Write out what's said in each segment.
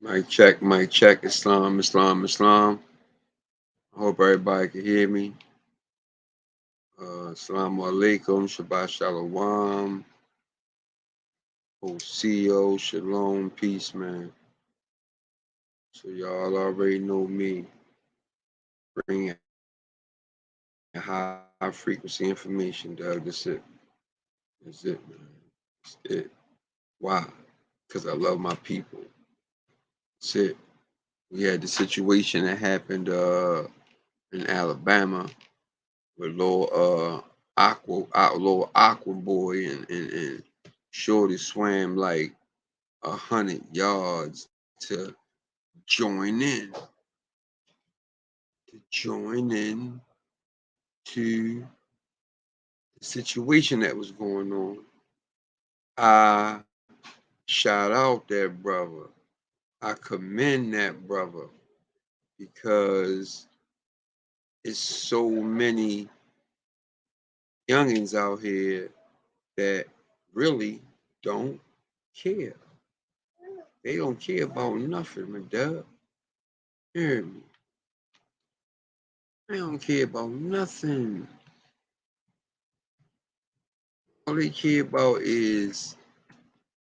Mic check. Islam, Islam, Islam. I hope everybody can hear me. Assalamu alaikum, Shabbat Shalom, Osio, Shalom, peace, man. So y'all already know me. Bringing high frequency information, Doug. That's it. That's it, man. That's it. Why? Because I love my people. That's it. We had the situation that happened in Alabama with little aqua boy and shorty swam like 100 yards join in join in to the situation that was going on. I shout out that brother. I commend that brother because it's so many youngins out here that really don't care. They don't care about nothing, my dog. Hear me. They don't care about nothing. All they care about is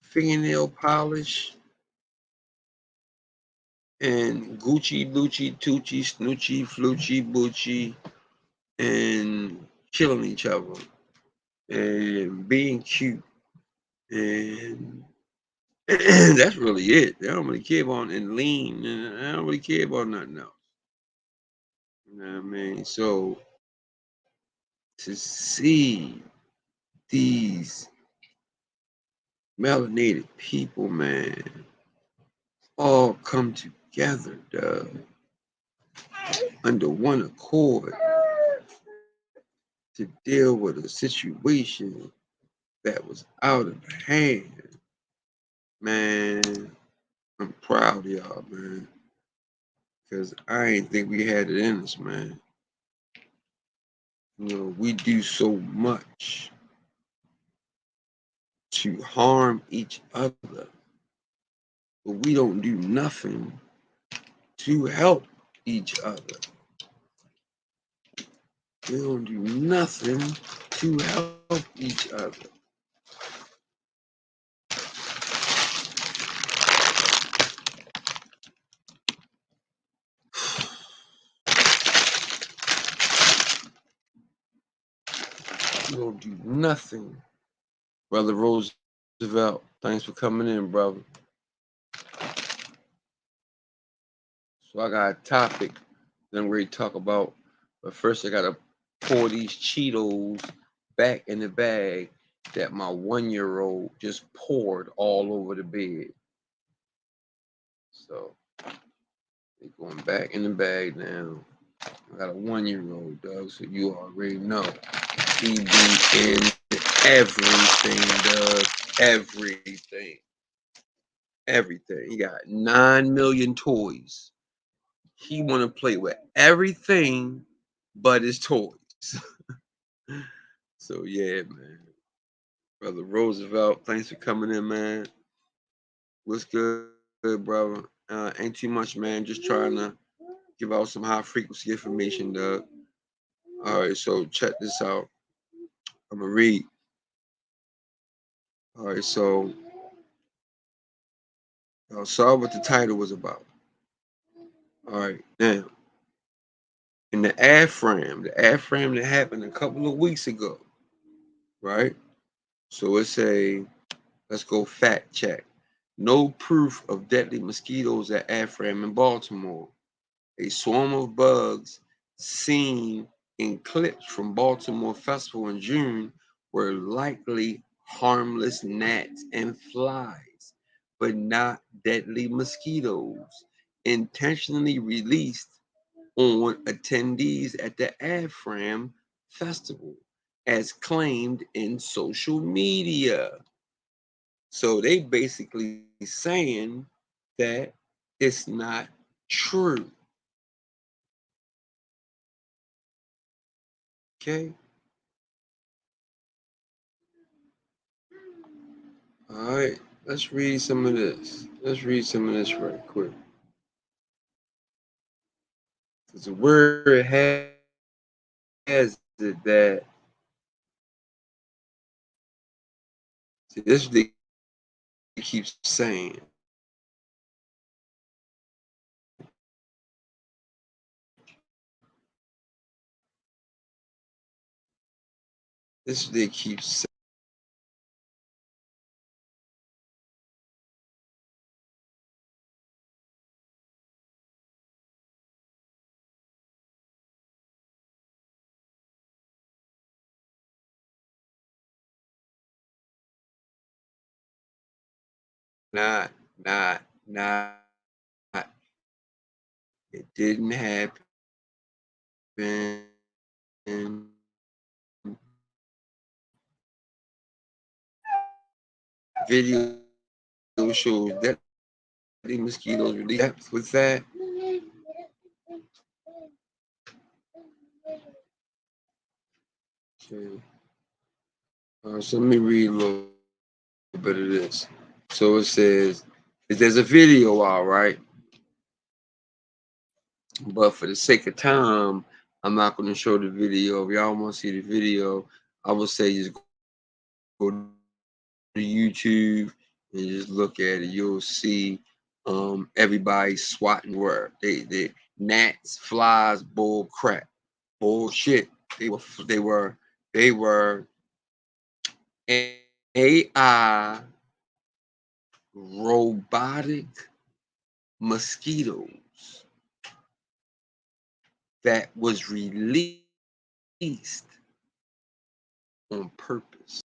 fingernail polish and Gucci, Lucci, Tucci, Snoochie, Flucci, Bucci, and killing each other and being cute. And that's really it. They don't really care about and lean, and I don't really care about nothing else. You know what I mean? So to see these melanated people, man, all come together, under one accord to deal with a situation that was out of hand, man. I'm proud of y'all, man, because I ain't think we had it in us, man. You know, we do so much to harm each other, but we don't do nothing to help each other. We don't do nothing to help each other. We don't do nothing. Brother Roosevelt, thanks for coming in, brother. So I got a topic that I'm ready to talk about. But first I gotta pour these Cheetos back in the bag that my 1-year-old just poured all over the bed. So they're going back in the bag now. I got a 1-year-old, Doug, so you already know. He be in everything, Doug. Everything. Everything. He got 9 million toys. He wanna play with everything but his toys. So yeah, man. Brother Roosevelt, thanks for coming in, man. What's good, brother? Ain't too much, man. Just trying to give out some high frequency information, Doug. All right, so check this out. I'm gonna read. All right, so I saw what the title was about. All right, now in the ad frame that happened a couple of weeks ago, right? So it's a let's go fact check. No proof of deadly mosquitoes at Afram in Baltimore. A swarm of bugs seen in clips from Baltimore Festival in June were likely harmless gnats and flies, but not deadly mosquitoes, intentionally released on attendees at the Afram Festival, as claimed in social media. So they basically saying that it's not true. Okay. All right. Let's read some of this. Let's read some of this right quick. Because the word has it that, see, this is what they keep saying. This is what they keep saying. Not, not. It didn't happen. Video shows that the mosquitoes really depth with that. Okay. So let me read a little bit of this. So it says, there's a video out, right? But for the sake of time, I'm not going to show the video. If y'all want to see the video, I would say just go to YouTube and just look at it. You'll see everybody swatting word. They gnats, flies, bull crap, bullshit. They were AI robotic mosquitoes that was released on purpose.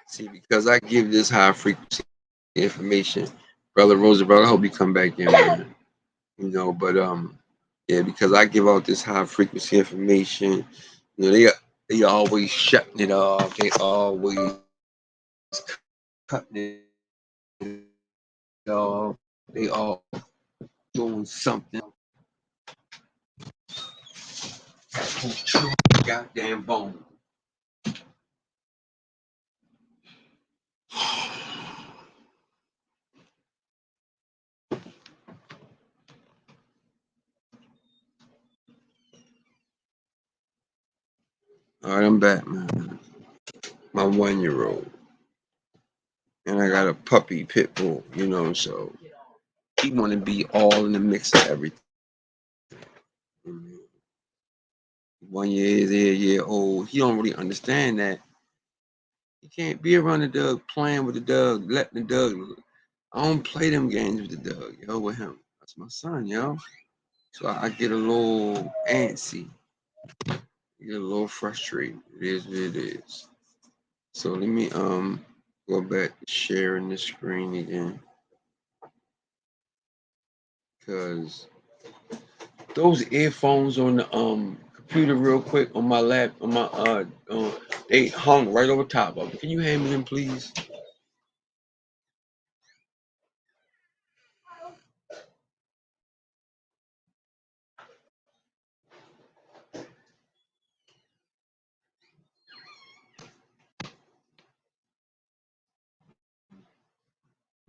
See, because I give this high frequency information, brother Roosevelt, I hope you come back in, man. But yeah, because I give out this high frequency information, they always shutting it off. They always cutting it off. They all doing something. Goddamn bone. All right, I'm back, man. My 1-year-old, and I got a puppy pit bull. So he want to be all in the mix of everything. 1 year is a year old. He don't really understand that. He can't be around the dog, playing with the dog, letting the dog. I don't play them games with the dog, with him. That's my son, So I get a little antsy, get a little frustrated. It is what it is. So let me go back to sharing the screen again, because those earphones on the computer real quick on my lap on my they hung right over top of it. Can you hand me them, please?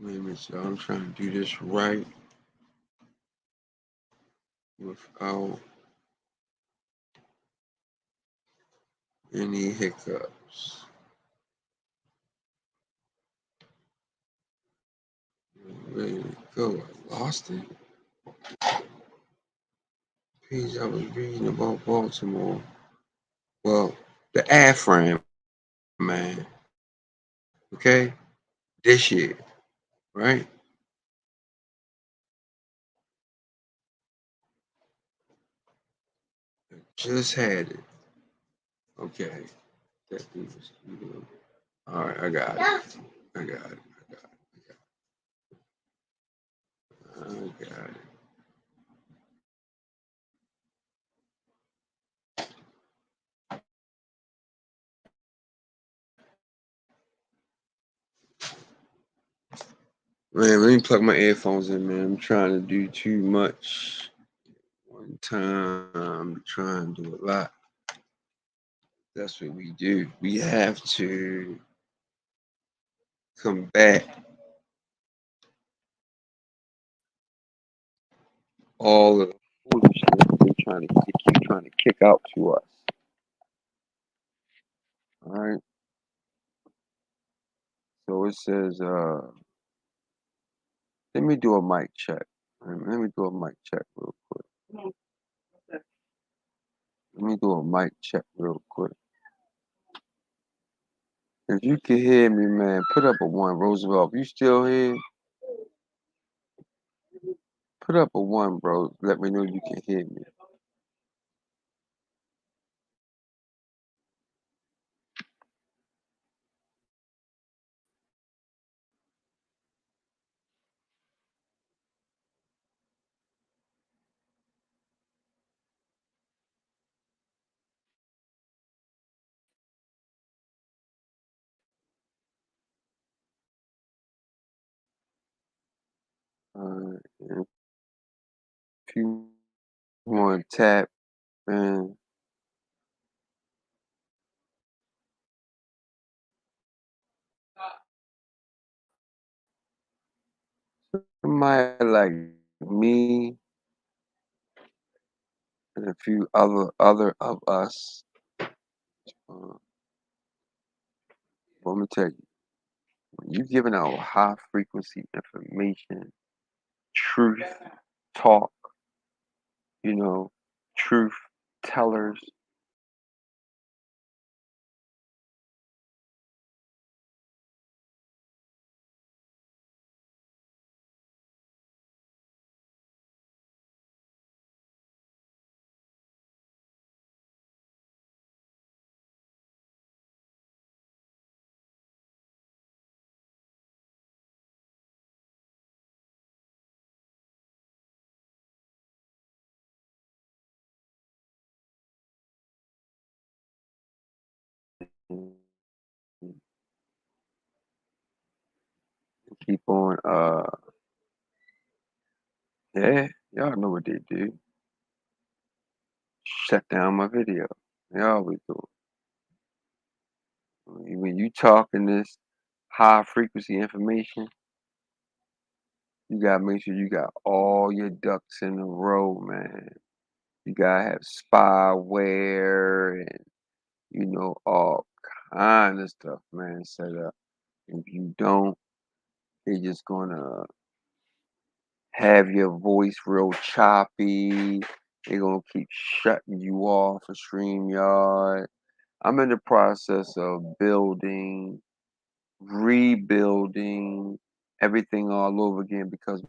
Wait a minute, y'all. I'm trying to do this right without any hiccups. Where did it go? I lost it. Page I was reading about Baltimore. Well, the AFRAM, man. Okay, this year, right? Just had it. Okay, that thing was. All right, I got it. I got it. I got it. I got it. Man, let me plug my earphones in, man. I'm trying to do too much one time. I'm trying to do a lot. That's what we do. We have to combat all of the foolishness they keep trying to kick out to us. All right. So it says, let me do a mic check. Let me do a mic check real quick. Let me do a mic check real quick. If you can hear me, man, put up a one, Roosevelt. If you still here, put up a one, bro. Let me know you can hear me. If you want to tap in, somebody like me and a few other of us, let me tell you, when you giving out high frequency information, truth, talk, you know, truth tellers, keep on, yeah, y'all know what they do. Shut down my video. They always do it. When you talking this high frequency information, you gotta make sure you got all your ducks in a row, man. You gotta have spyware and all kind of stuff, man, set up. If you don't, they just gonna have your voice real choppy. They're gonna keep shutting you off of StreamYard. I'm in the process of building, rebuilding everything all over again because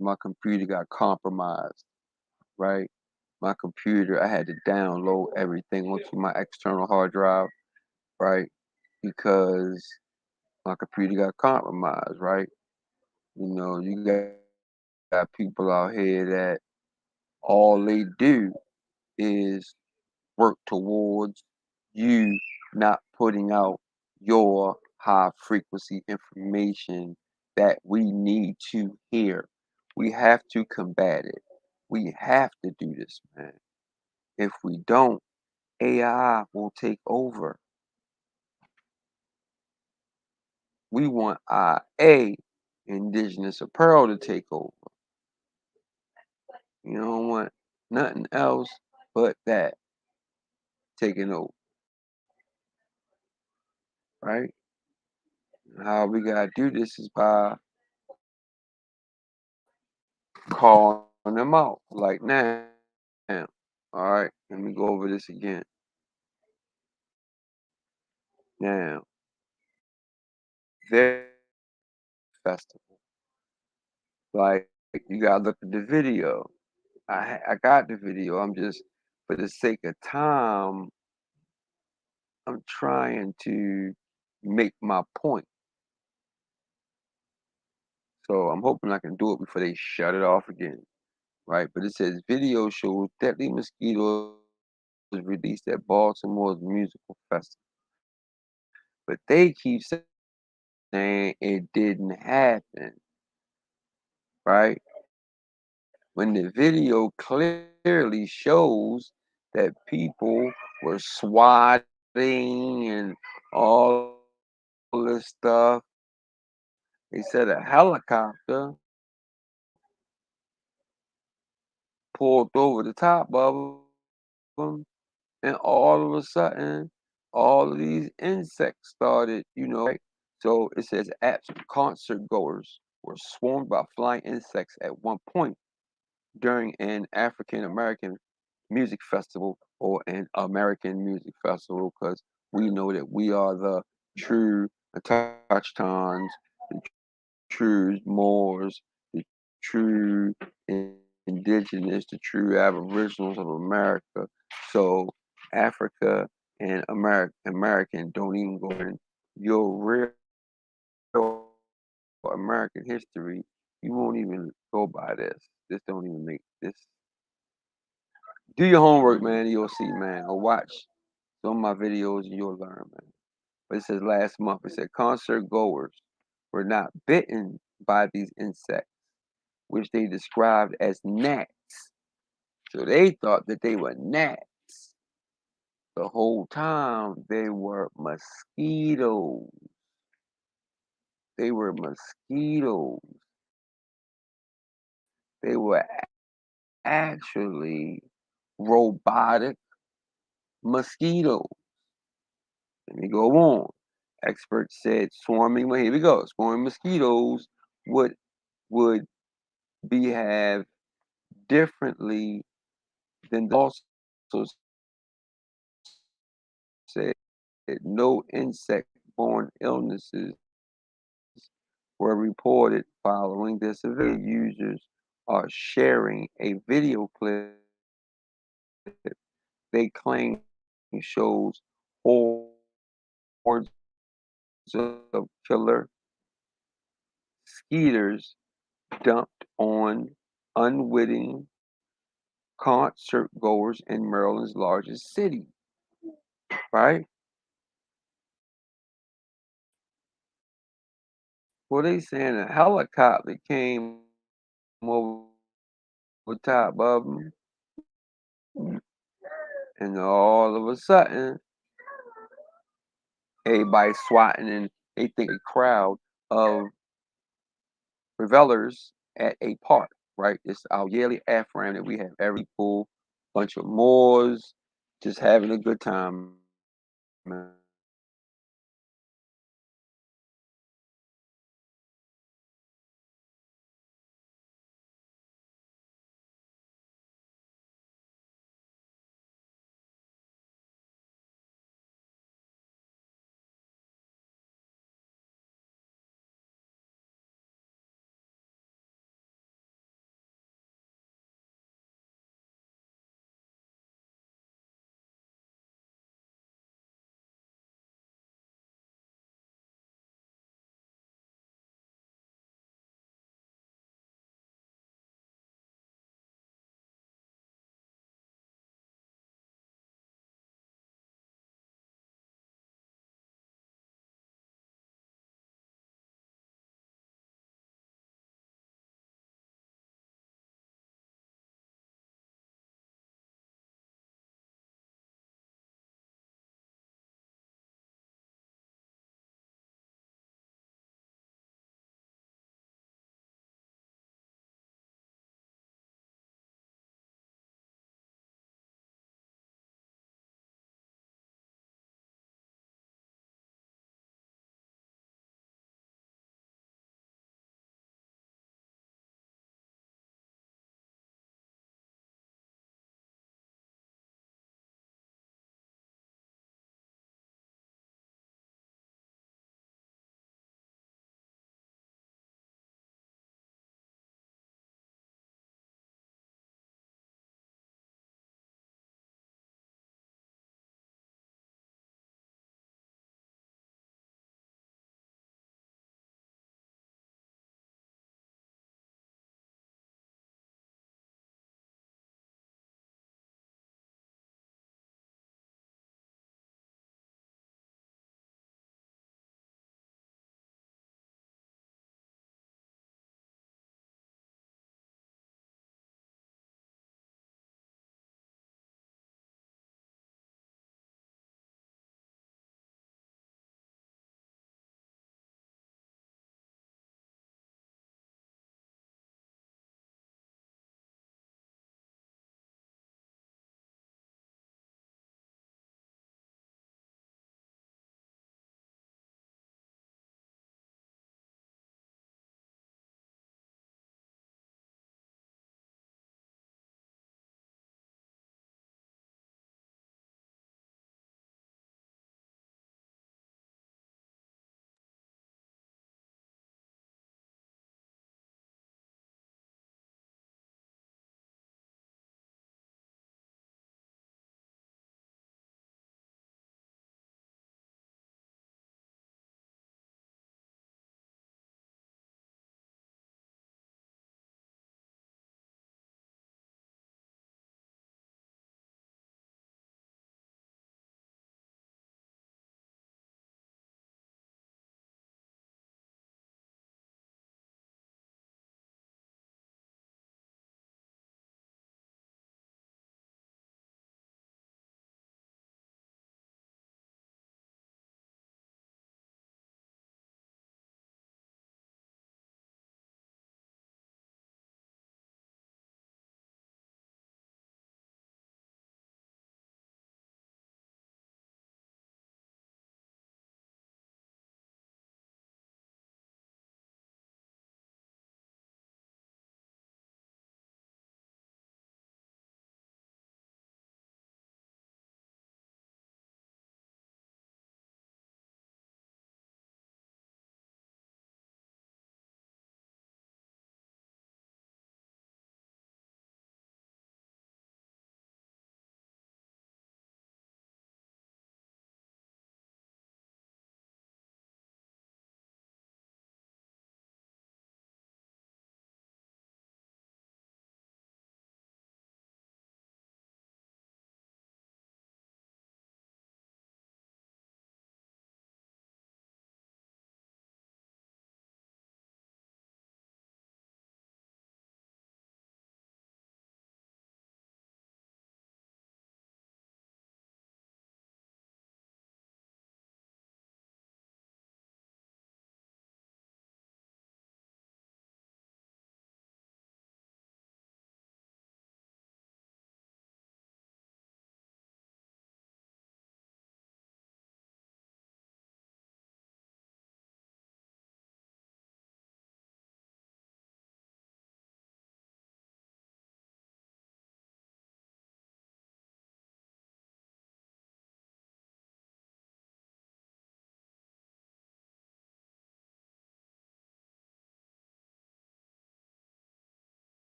my computer got compromised. right? My computer, I had to download everything onto my external hard drive, right? Because my computer got compromised, right? You got people out here that all they do is work towards you not putting out your high frequency information that we need to hear. We have to combat it. We have to do this, man. If we don't, AI will take over. We want IA, indigenous apparel, to take over. You don't want nothing else but that taking over, right? How we gotta do this is by calling them out. Like now, all right, let me go over this again. Now, their festival, like you gotta look at the video. I got the video. I'm just for the sake of time, I'm trying to make my point. So I'm hoping I can do it before they shut it off again, right? But it says video shows deadly mosquitoes released at Baltimore's musical festival. But they keep saying it didn't happen, right? When the video clearly shows that people were swatting and all this stuff. They said a helicopter pulled over the top of them, and all of a sudden, all of these insects started, right? So it says at concert goers were swarmed by flying insects at one point during an African American music festival or an American music festival, because we know that we are the true touchtons, the true Moors, the true indigenous, the true aboriginals of America. So Africa and American don't even go in your real American history. You won't even go by this. This don't even make this. Do your homework, man. You'll see, man. Or watch some of my videos and you'll learn, man. But it says last month, it said concert goers were not bitten by these insects, which they described as gnats. So they thought that they were gnats. The whole time they were mosquitoes. They were mosquitoes. They were actually robotic mosquitoes. Let me go on. Experts said swarming, well, here we go. Swarming mosquitoes would behave differently than also said that no insect-borne illnesses were reported following this event. Users are sharing a video clip they claim shows hordes of killer skeeters dumped on unwitting concert goers in Maryland's largest city, right? Well, they saying a helicopter came over top of them, and all of a sudden, everybody swatting, and they think a crowd of revelers at a park, right? It's our yearly AFRAM that we have every pool, bunch of Moors, just having a good time, man.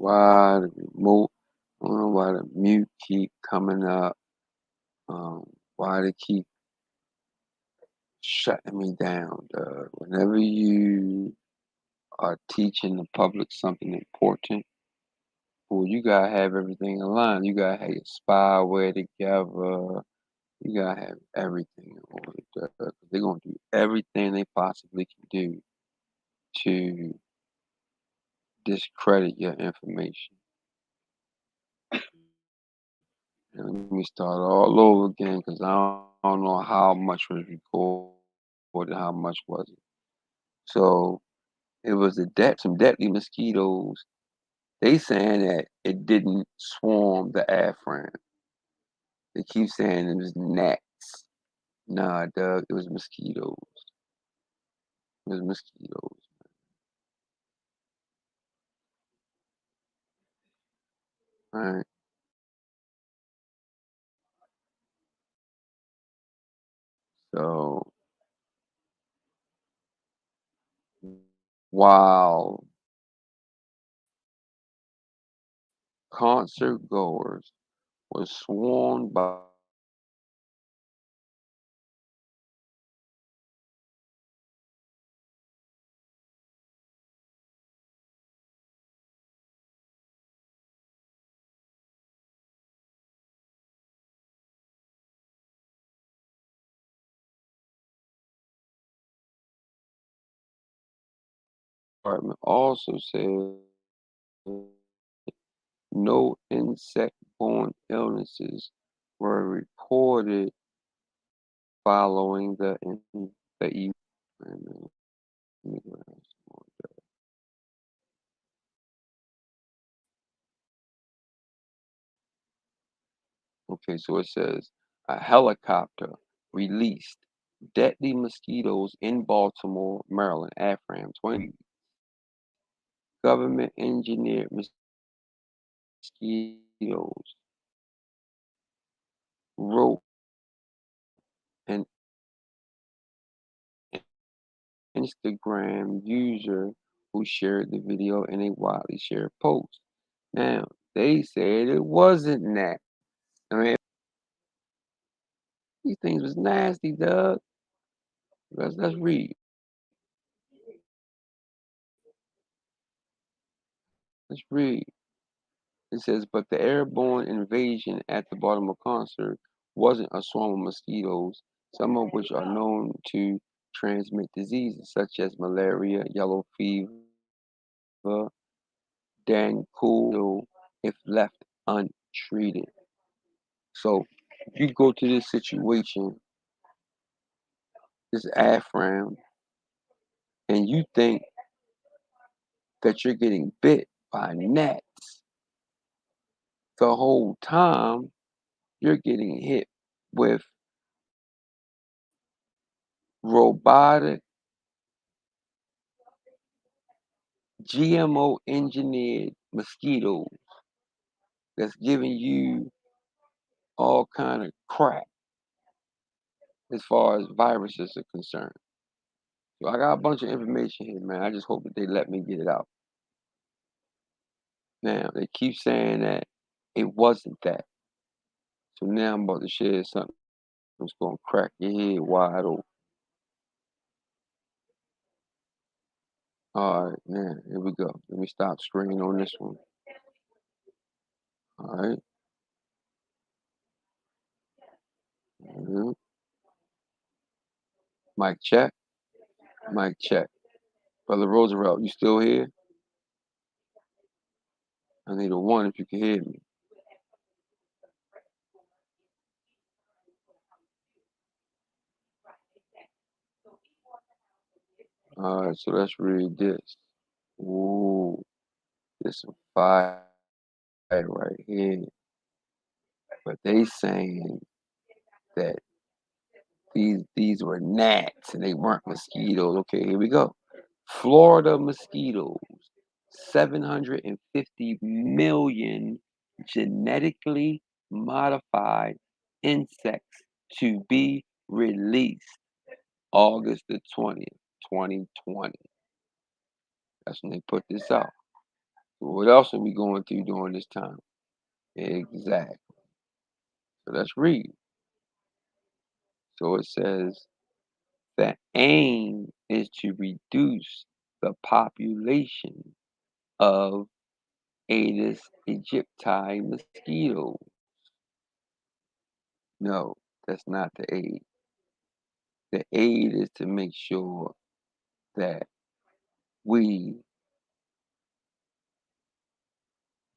why the remote, I don't know why the mute keep coming up. Why they keep shutting me down, Doug. Whenever you are teaching the public something important, well, you gotta have everything aligned. You gotta have your spyware together. You gotta have everything in order, Doug. They're gonna do everything they possibly can do to discredit your information. And let me start all over again because I don't know how much was recorded, how much wasn't. So it was some deadly mosquitoes. They saying that it didn't swarm the AFRAM. They keep saying it was gnats. Nah, Doug, it was mosquitoes. It was mosquitoes. All right. So while concert goers were swarmed by department also said no insect-borne illnesses were reported following the event. Let me go down some more. Okay, so it says a helicopter released deadly mosquitoes in Baltimore, Maryland, AFRAM 20. Government engineered mosquitoes wrote an Instagram user who shared the video in a widely shared post. Now, they said it wasn't that. I mean, these things was nasty, Doug. Let's read. Let's read. It says, but the airborne invasion at the Baltimore concert wasn't a swarm of mosquitoes, some of which are known to transmit diseases such as malaria, yellow fever, danculo, if left untreated. So if you go to this situation, this AFRAM, and you think that you're getting bit by gnats, the whole time you're getting hit with robotic GMO engineered mosquitoes that's giving you all kind of crap as far as viruses are concerned. So I got a bunch of information here, man. I just hope that they let me get it out. Now they keep saying that it wasn't that. So now I'm about to share something that's gonna crack your head wide open. All right, man. Here we go. Let me stop screen on this one. All right. Mhm. Mic check. Mic check. Brother Roosevelt, you still here? I need a one if you can hear me. All right, so let's read this. Ooh, this some fire right here. But they saying that these were gnats and they weren't mosquitoes. Okay, here we go. Florida mosquitoes, 750 million genetically modified insects to be released August the 20th, 2020. That's when they put this out. What else are we going through during this time? Exactly. So let's read. So it says the aim is to reduce the population of Aedes aegypti mosquitoes. No, that's not the aid. The aid is to make sure that we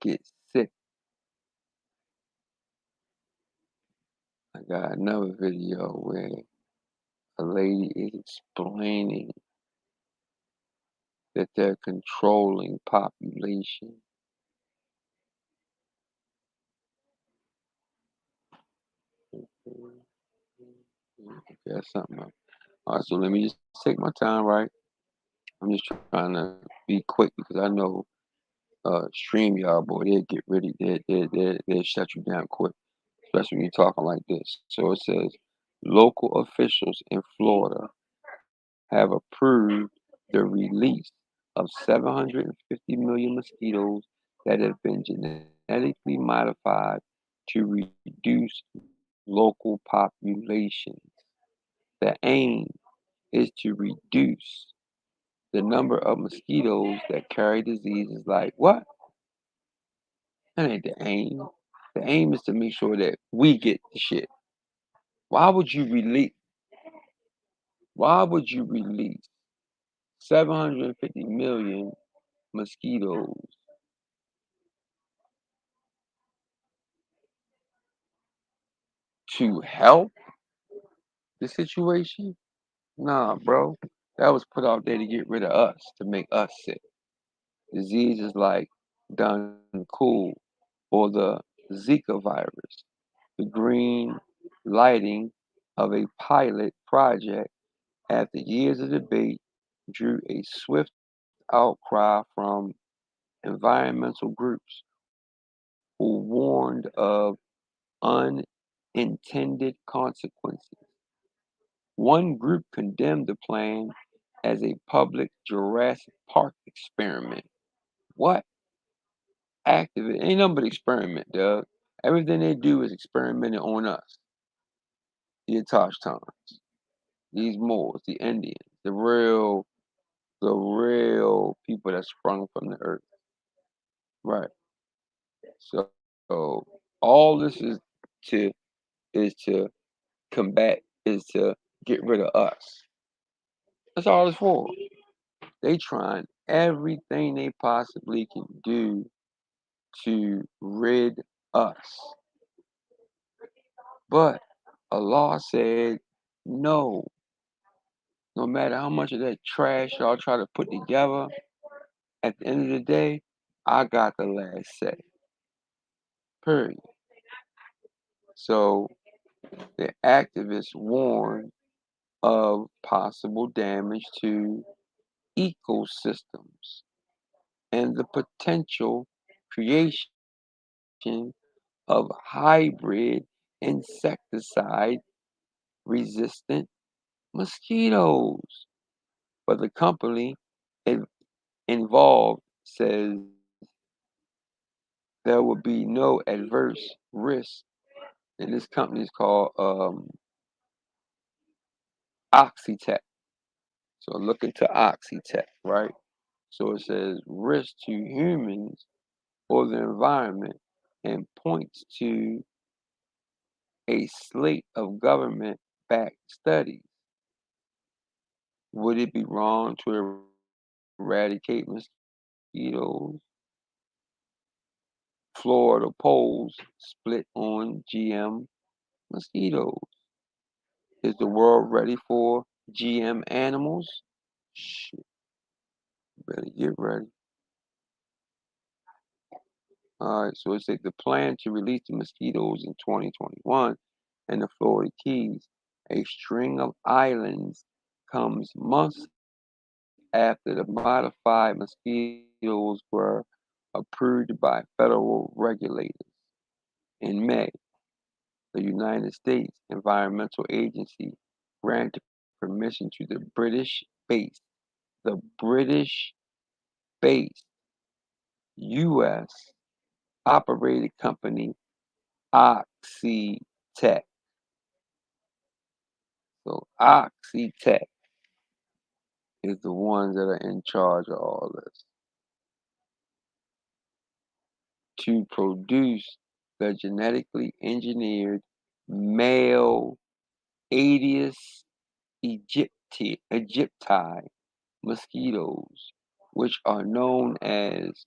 get sick. I got another video where a lady is explaining that they're controlling population. Okay, that's something else. All right, so let me just take my time, right? I'm just trying to be quick because I know StreamYard, boy, they'll get ready, they'll shut you down quick, especially when you're talking like this. So it says local officials in Florida have approved the release of 750 million mosquitoes that have been genetically modified to reduce local populations. The aim is to reduce the number of mosquitoes that carry diseases like what? That ain't the aim. The aim is to make sure that we get the shit. Why would you release? Why would you release 750 million mosquitoes to help the situation? Nah, bro. That was put out there to get rid of us, to make us sick. Diseases like done cool or the Zika virus. The green lighting of a pilot project after years of debate drew a swift outcry from environmental groups who warned of unintended consequences. One group condemned the plan as a public Jurassic Park experiment. What? Activist? Ain't nothing but experiment, Doug. Everything they do is experimenting on us. The Atoshtans, these Moors, the Indians, the real people that sprung from the earth. Right. So, so all this to to combat is to get rid of us. That's all it's for. They trying everything they possibly can do to rid us. But Allah said, no, no matter how much of that trash y'all try to put together, at the end of the day, I got the last say. Period. So the activists warn of possible damage to ecosystems and the potential creation of hybrid insecticide resistant mosquitoes. But the company involved says there will be no adverse risk. And this company is called Oxitec. So look into Oxitec, right? So it says risk to humans or the environment and points to a slate of government backed studies. Would it be wrong to eradicate mosquitoes? Florida polls split on GM mosquitoes. Is the world ready for GM animals? Shit, better get ready. All right, so it said the plan to release the mosquitoes in 2021 in the Florida Keys, a string of islands, comes months after the modified mosquitoes were approved by federal regulators. In May, the United States Environmental Agency granted permission to the British base U.S. operated company Oxitec. So Oxitec is the ones that are in charge of all this to produce the genetically engineered male Aedes aegypti mosquitoes, which are known as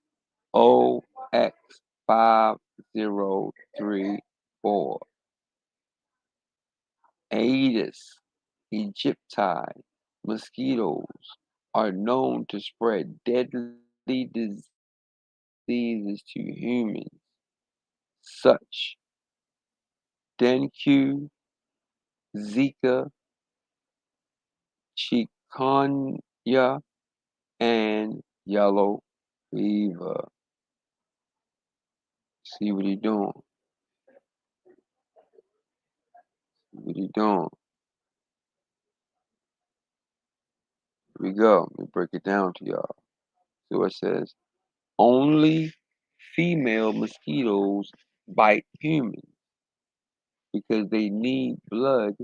OX5034. Aedes aegypti mosquitoes are known to spread deadly diseases to humans, such dengue, Zika, chikungunya, and yellow fever. See what he doing? What he doing? Here we go. Let me break it down to y'all. So it says only female mosquitoes bite humans because they need blood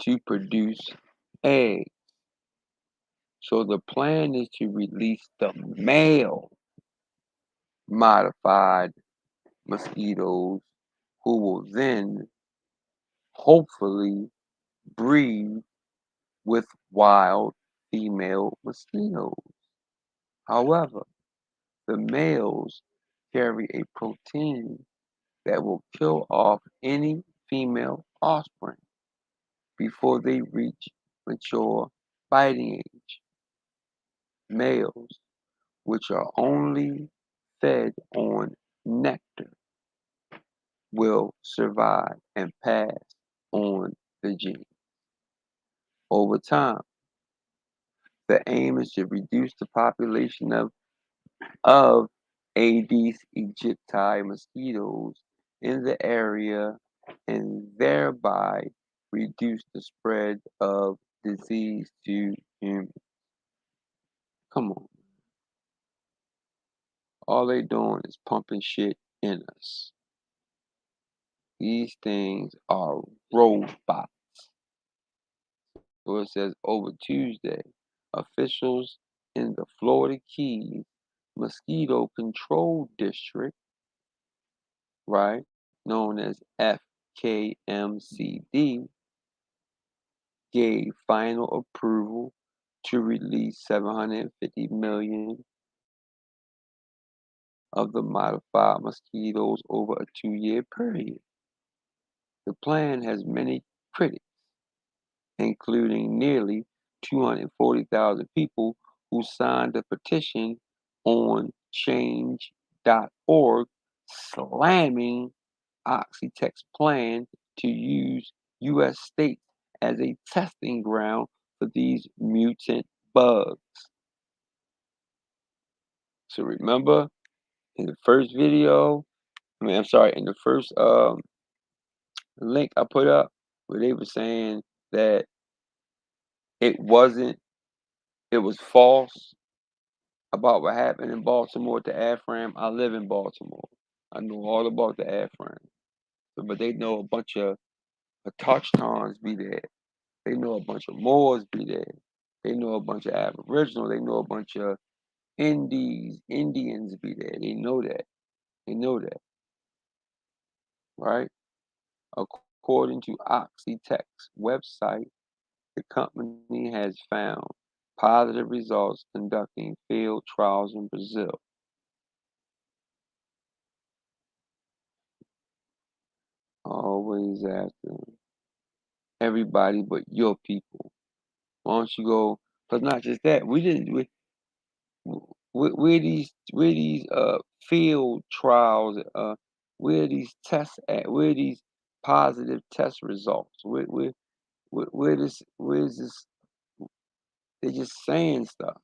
to produce eggs. So the plan is to release the male modified mosquitoes who will then hopefully breed with wild female mosquitoes. However, the males carry a protein that will kill off any female offspring before they reach mature fighting age. Males, which are only fed on nectar, will survive and pass on the gene. Over time, the aim is to reduce the population of Aedes aegypti mosquitoes in the area and thereby reduce the spread of disease to humans. Come on. All they doing is pumping shit in us. These things are robots. So it says over Tuesday, officials in the Florida Keys Mosquito Control District, right, known as FKMCD, gave final approval to release 750 million of the modified mosquitoes over a 2-year period. The plan has many critics, including nearly 240,000 people who signed a petition on change.org slamming Oxitec's plan to use U.S. states as a testing ground for these mutant bugs. So remember in the first video, in the first link I put up where they were saying that it wasn't, it was false about what happened in Baltimore at the AFRAM. I live in Baltimore. I know all about the AFRAM. So, but they know a bunch of Touchtons be there. They know a bunch of Moors be there. They know a bunch of Aboriginal. They know a bunch of Indians be there. They know that. They know that, right? According to Oxitec's website, the company has found positive results conducting field trials in Brazil. Always after everybody but your people. Why don't you go? But not just that. We didn't. Where these field trials? Where these tests at? Where these positive test results? Where's this? They're just saying stuff.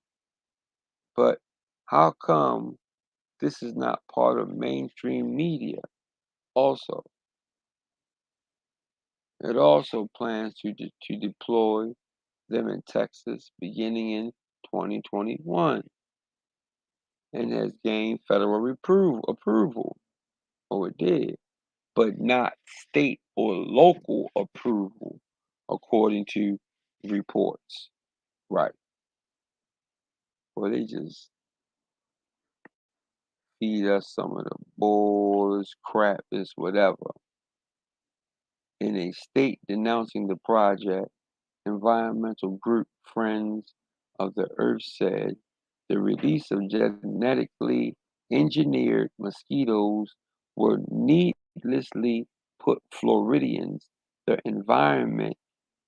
But how come this is not part of mainstream media? Also, it also plans to deploy them in Texas beginning in 2021. and has gained federal approval, or it did, but not state or local approval, according to reports. Right. Well, they just feed us some of the bulls, crap, is whatever. In a state denouncing the project, environmental group Friends of the Earth said the release of genetically engineered mosquitoes would needlessly put Floridians, the environment,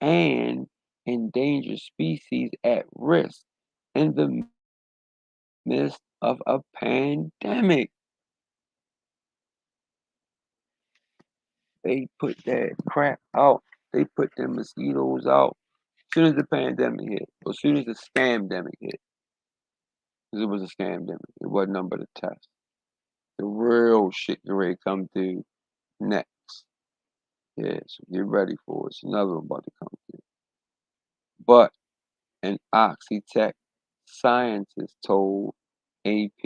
and endangered species at risk in the midst of a pandemic. They put that crap out. They put them mosquitoes out as soon as the pandemic hit, or as soon as the scamdemic hit. Because it was a scamdemic. It wasn't nothing but a test. The real shit get ready to come through next. Yeah, so get ready for it. It's another one about to come through. But an Oxitec scientist told AP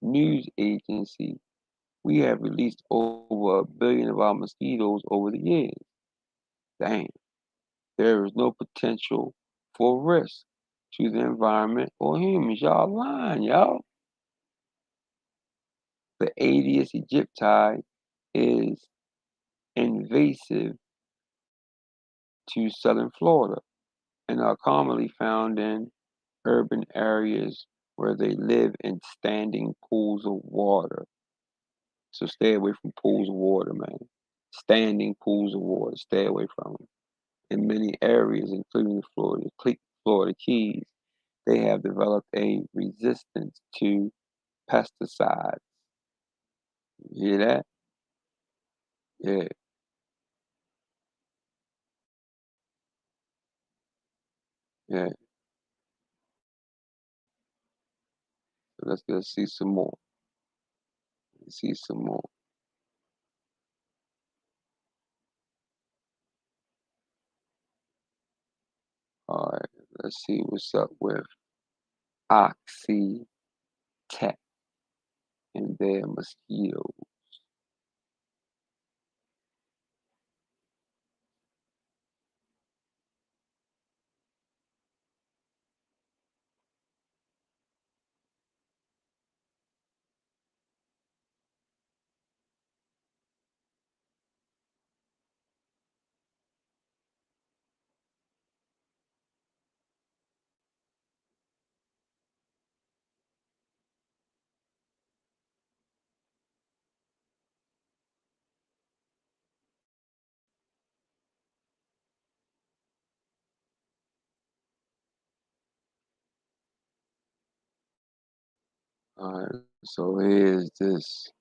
news agency, we have released over 1 billion of our mosquitoes over the years. Dang. There is no potential for risk to the environment or humans. Y'all lying, y'all. The Aedes aegypti is invasive to southern Florida and are commonly found in urban areas where they live in standing pools of water. So stay away from pools of water, man. Standing pools of water, stay away from them. In many areas, including Florida Keys, they have developed a resistance to pesticides. You hear that? Yeah, yeah. So let's see some more. Let's see some more. All right, let's see what's up with Oxitec and their mosquito. All right, so here's this.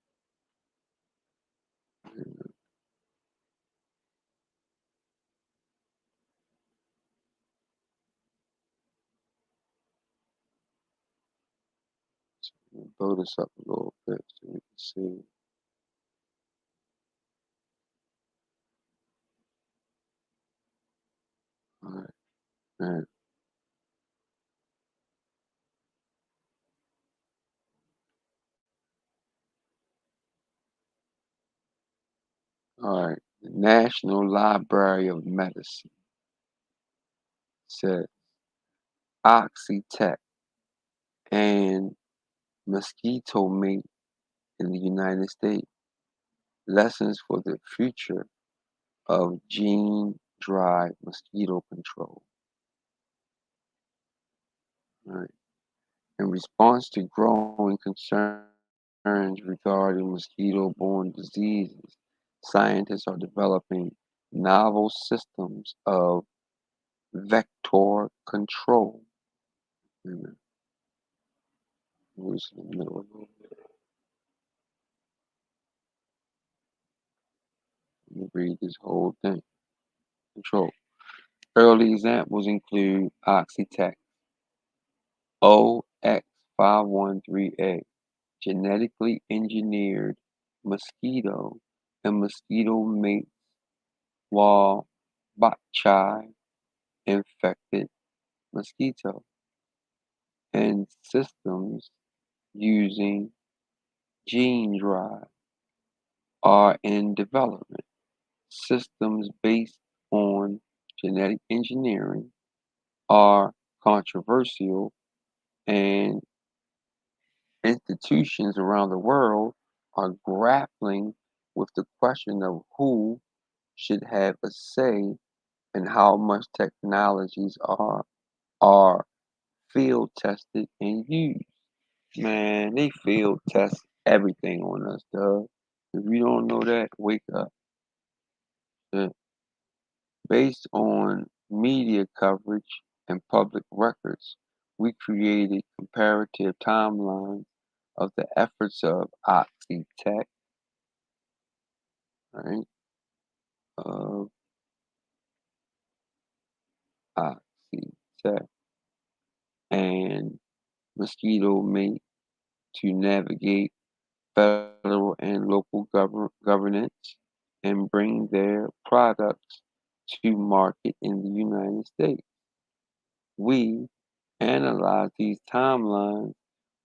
Blow this up a little bit so we can see. All right, man. All right, the National Library of Medicine said Oxitec and MosquitoMate in the United States. Lessons for the future of gene-drive mosquito control. All right. In response to growing concerns regarding mosquito-borne diseases, scientists are developing novel systems of vector control. Let me read this whole thing. Control. Early examples include Oxitec, OX513A, genetically engineered mosquito, and mosquito-mate Wolbachia-infected mosquito, and systems using gene drive are in development. Systems based on genetic engineering are controversial, and institutions around the world are grappling with the question of who should have a say in how much technologies are field tested and used. Man, they field test everything on us, dog. If you don't know that, wake up. Uh, Based on media coverage and public records, we created comparative timelines of the efforts of Oxitec, right? Of Oxitec and MosquitoMate to navigate federal and local governance and bring their products to market in the United States. We analyze these timelines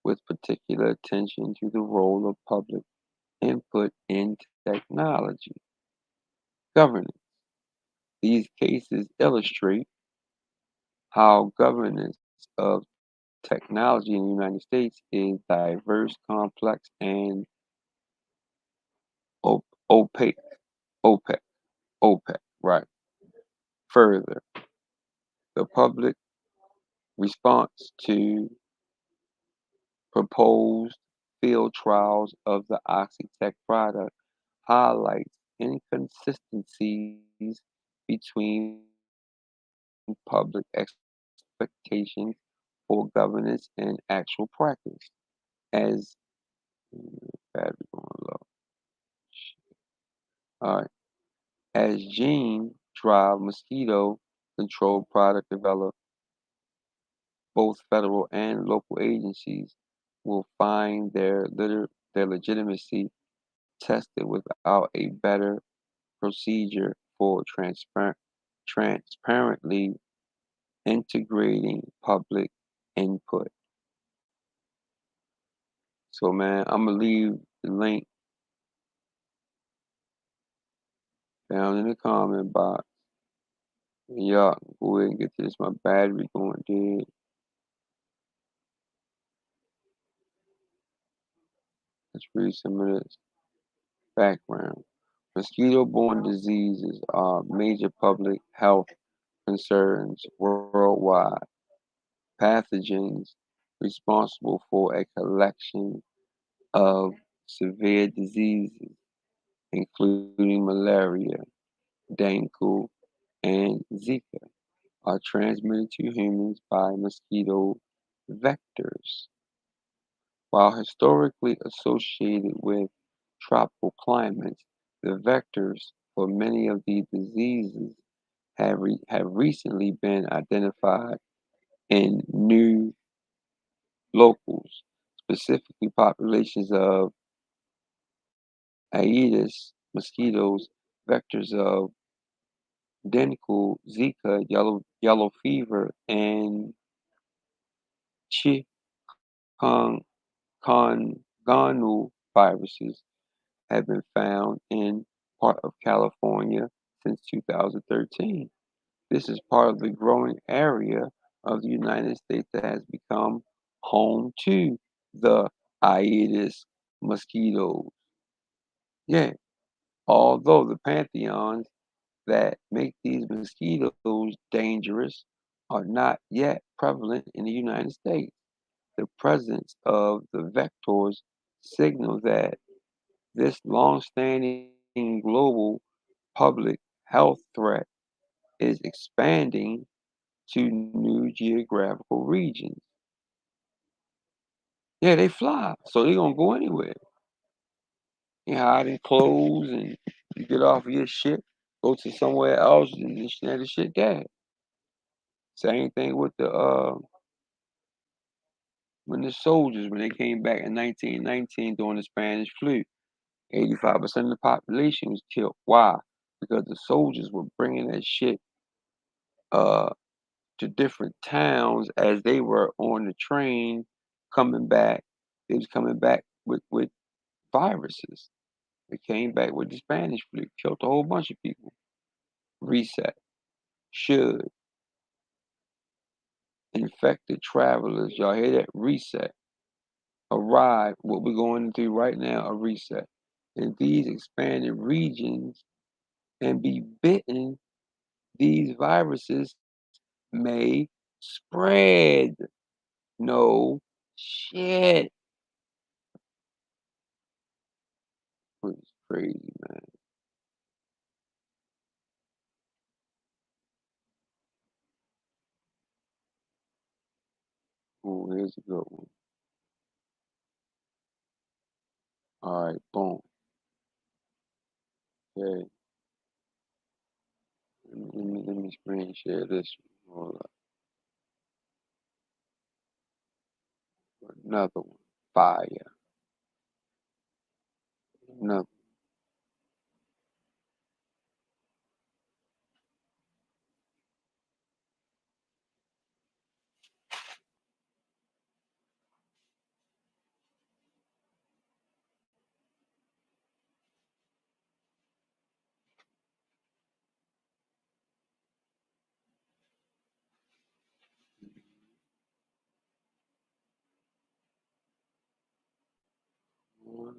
with particular attention to the role of public input in technology governance. These cases illustrate how governance of technology in the United States is diverse, complex, and opaque. Opaque. Opaque. Right. Further, the public response to proposed field trials of the Oxitec product highlights inconsistencies between public expectations for governance and actual practice. As battery going low. All right. As gene drive mosquito control product developed, both federal and local agencies will find their legitimacy tested without a better procedure for transparently integrating public input. So man, I'm gonna leave the link down in the comment box. And y'all can go ahead and get this. My battery going dead. Let's read some of this background. Mosquito-borne diseases are major public health concerns worldwide. Pathogens responsible for a collection of severe diseases, including malaria, dengue, and Zika, are transmitted to humans by mosquito vectors. While historically associated with tropical climates, the vectors for many of these diseases have recently been identified in new locals, specifically populations of Aedes mosquitoes, vectors of dengue, Zika, yellow fever, and chikungunya viruses have been found in part of California since 2013. This is part of the growing area of the United States that has become home to the Aedes mosquitoes. Yeah, although the pantheons that make these mosquitoes dangerous are not yet prevalent in the United States. The presence of the vectors signal that this long-standing global public health threat is expanding to new geographical regions. Yeah, they fly, so they're gonna go anywhere. You hide in clothes and you get off of your shit, go to somewhere else and snare the shit dead. Same thing with the when the soldiers when they came back in 1919 during the Spanish flu, 85% of the population was killed. Why? Because the soldiers were bringing that shit uh to different towns as they were on the train coming back. They was coming back with viruses. They came back with the Spanish flu, killed a whole bunch of people. Reset. Should. Infected travelers. Y'all hear that? Reset. Arrive. What we're going into right now, a reset. In these expanded regions and be bitten, these viruses may spread. No shit. It's crazy, man. Oh, here's a good one. All right, boom. Okay. Let me screen share this one. Hold up. Another one. Fire. Another. One.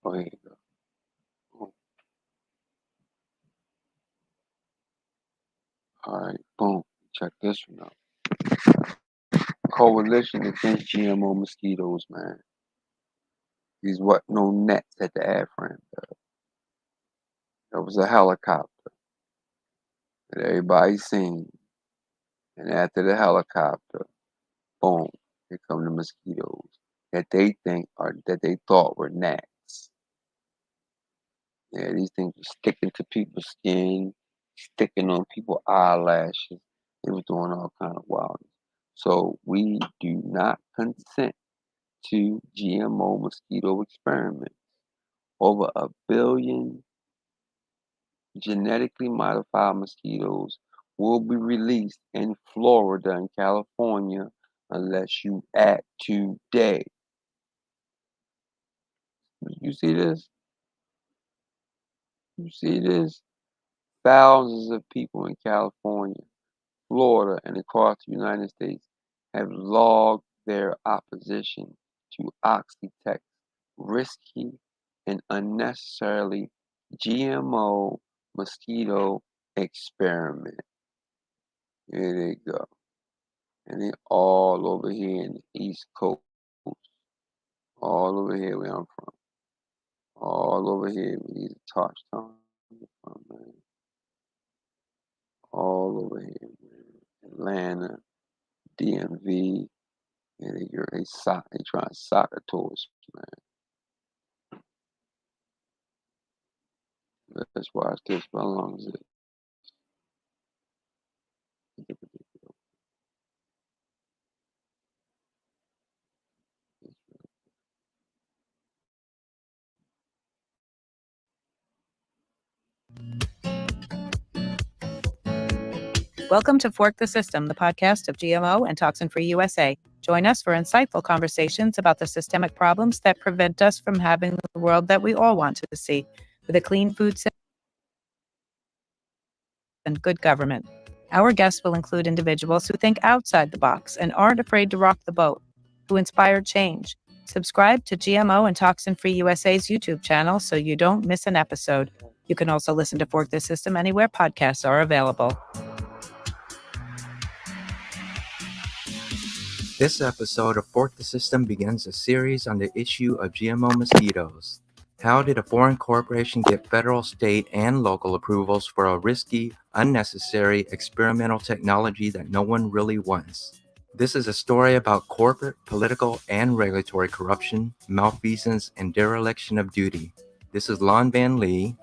Oh, here you go. Boom. All right, boom. Check this one out. Coalition against GMO mosquitoes, man. These what no nets at the airframe. There was a helicopter that everybody seen. And after the helicopter, boom, here come the mosquitoes that they think are that they thought were gnats. Yeah, these things were sticking to people's skin, sticking on people's eyelashes. They were doing all kind of wildness. So we do not consent to GMO mosquito experiments. Over 1 billion genetically modified mosquitoes will be released in Florida and California unless you act today. You see this? You see this? Thousands of people in California, Florida, and across the United States have logged their opposition to Oxitec's risky and unnecessarily GMO mosquito experiment. Here they go. And they all over here in the East Coast, all over here where I'm from, all over here where these touch from, man. All over here, man. Atlanta, DMV, and they trying to sock it to us, man. Let's watch this. How long is it? Welcome to Fork the System, the podcast of GMO and Toxin Free USA. Join us for insightful conversations about the systemic problems that prevent us from having the world that we all want to see, with a clean food system and good government. Our guests will include individuals who think outside the box and aren't afraid to rock the boat, who inspire change. Subscribe to GMO and Toxin Free USA's YouTube channel so you don't miss an episode. You can also listen to Fork the System anywhere podcasts are available. This episode of Fork the System begins a series on the issue of GMO mosquitoes. How did a foreign corporation get federal, state, and local approvals for a risky, unnecessary experimental technology that no one really wants? This is a story about corporate, political, and regulatory corruption, malfeasance, and dereliction of duty. This is Lon Van Lee,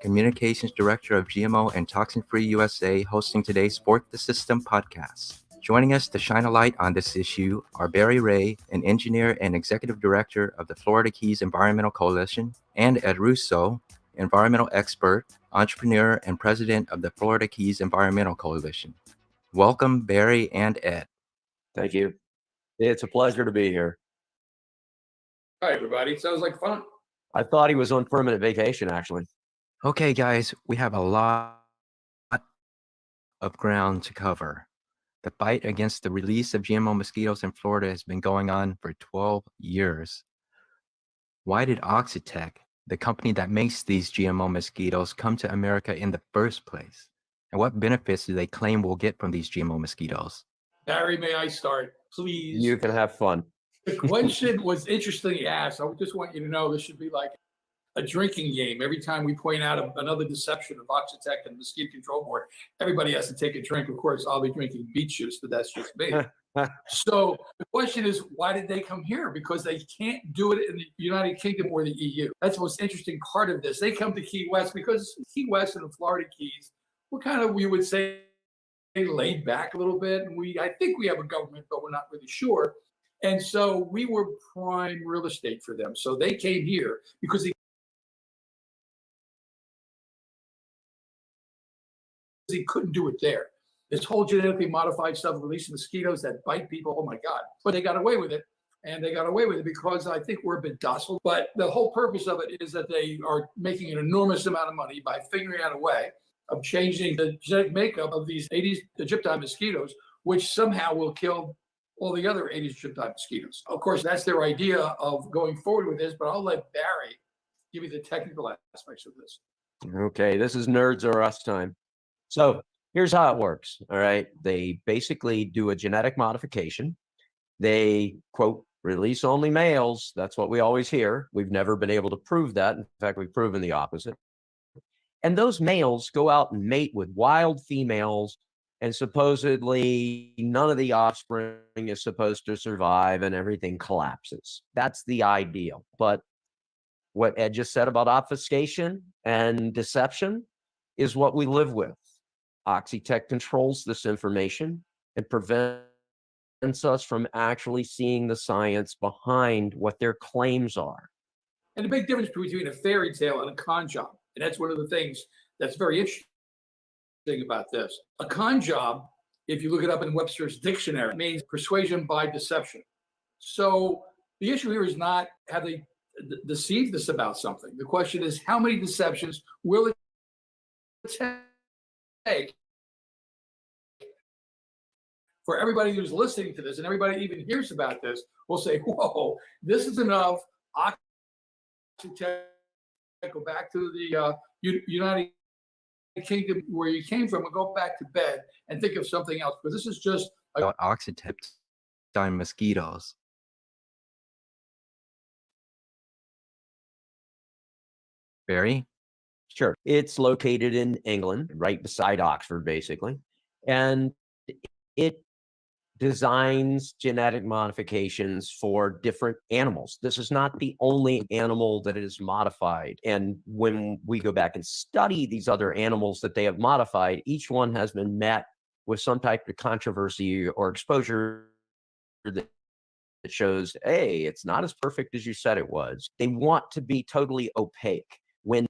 Communications Director of GMO and Toxin Free USA, hosting today's Fourth the System podcast. Joining us to shine a light on this issue are Barry Ray, an engineer and executive director of the Florida Keys Environmental Coalition, and Ed Russo, environmental expert, entrepreneur, and president of the Florida Keys Environmental Coalition. Welcome, Barry and Ed. Thank you. It's a pleasure to be here. Hi, everybody. Sounds like fun. I thought he was on permanent vacation, actually. Okay, guys, we have a lot of ground to cover. The fight against the release of GMO mosquitoes in Florida has been going on for 12 years. Why did Oxitec, the company that makes these GMO mosquitoes, come to America in the first place? And what benefits do they claim we'll get from these GMO mosquitoes? Barry, may I start, please? You can have fun. The question was interestingly asked. I just want you to know this should be like a drinking game. Every time we point out another deception of Oxitec and Mosquito Control Board, everybody has to take a drink. Of course, I'll be drinking beet juice, but that's just me. So the question is, why did they come here? Because they can't do it in the United Kingdom or the EU. That's the most interesting part of this. They come to Key West because Key West and the Florida Keys were kind of, we would say, laid back a little bit. And I think we have a government, but we're not really sure. And so we were prime real estate for them. So they came here because he couldn't do it there. This whole genetically modified stuff, releasing mosquitoes that bite people, oh my God. But they got away with it. And they got away with it because I think we're a bit docile. But the whole purpose of it is that they are making an enormous amount of money by figuring out a way of changing the genetic makeup of these Aedes aegypti mosquitoes, which somehow will kill all the other Aedes aegypti mosquitoes. Of course, that's their idea of going forward with this, but I'll let Barry give you the technical aspects of this. Okay, this is Nerds or Us time. So here's how it works, all right? They basically do a genetic modification. They, quote, release only males. That's what we always hear. We've never been able to prove that. In fact, we've proven the opposite. And those males go out and mate with wild females, and supposedly none of the offspring is supposed to survive and everything collapses. That's the ideal. But what Ed just said about obfuscation and deception is what we live with. Oxitec controls this information and prevents us from actually seeing the science behind what their claims are. And the big difference between a fairy tale and a con job, and that's one of the things that's very interesting about this. A con job, if you look it up in Webster's dictionary, means persuasion by deception. So the issue here is not have they deceived us about something. The question is, how many deceptions will it take for everybody who's listening to this and everybody even hears about this will say, whoa, this is enough. Oxitec, go back to the United Kingdom where you came from and go back to bed and think of something else, because this is just about Oxitec and mosquitoes. Barry? Sure. It's located in England, right beside Oxford, basically. And it designs genetic modifications for different animals. This is not the only animal that is modified. And when we go back and study these other animals that they have modified, each one has been met with some type of controversy or exposure that shows, hey, it's not as perfect as you said it was. They want to be totally opaque. When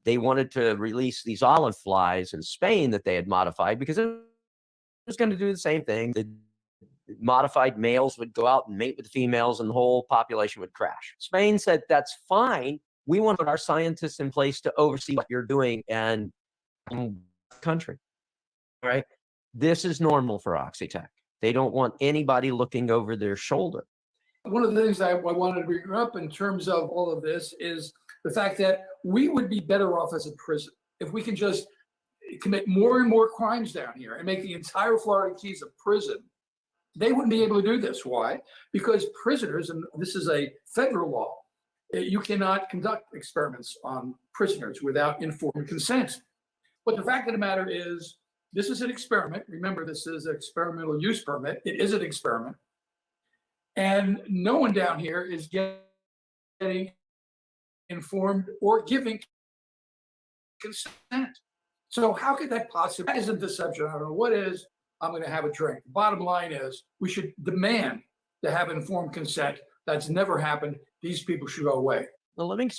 they wanted to release these olive flies in Spain that they had modified, because it was going to do the same thing. The modified males would go out and mate with the females and the whole population would crash. Spain said, that's fine. We want our scientists in place to oversee what you're doing and country. All right. This is normal for Oxitec. They don't want anybody looking over their shoulder. One of the things I wanted to bring up in terms of all of this is the fact that we would be better off as a prison if we can just commit more and more crimes down here and make the entire Florida Keys a prison. They wouldn't be able to do this. Why? Because prisoners, and this is a federal law, you cannot conduct experiments on prisoners without informed consent. But the fact of the matter is, this is an experiment. Remember, this is an experimental use permit. It is an experiment. And no one down here is getting informed or giving consent. So how could that possibly? That isn't deception. I don't know what is. I'm going to have a drink. Bottom line is we should demand to have informed consent. That's never happened. These people should go away. The living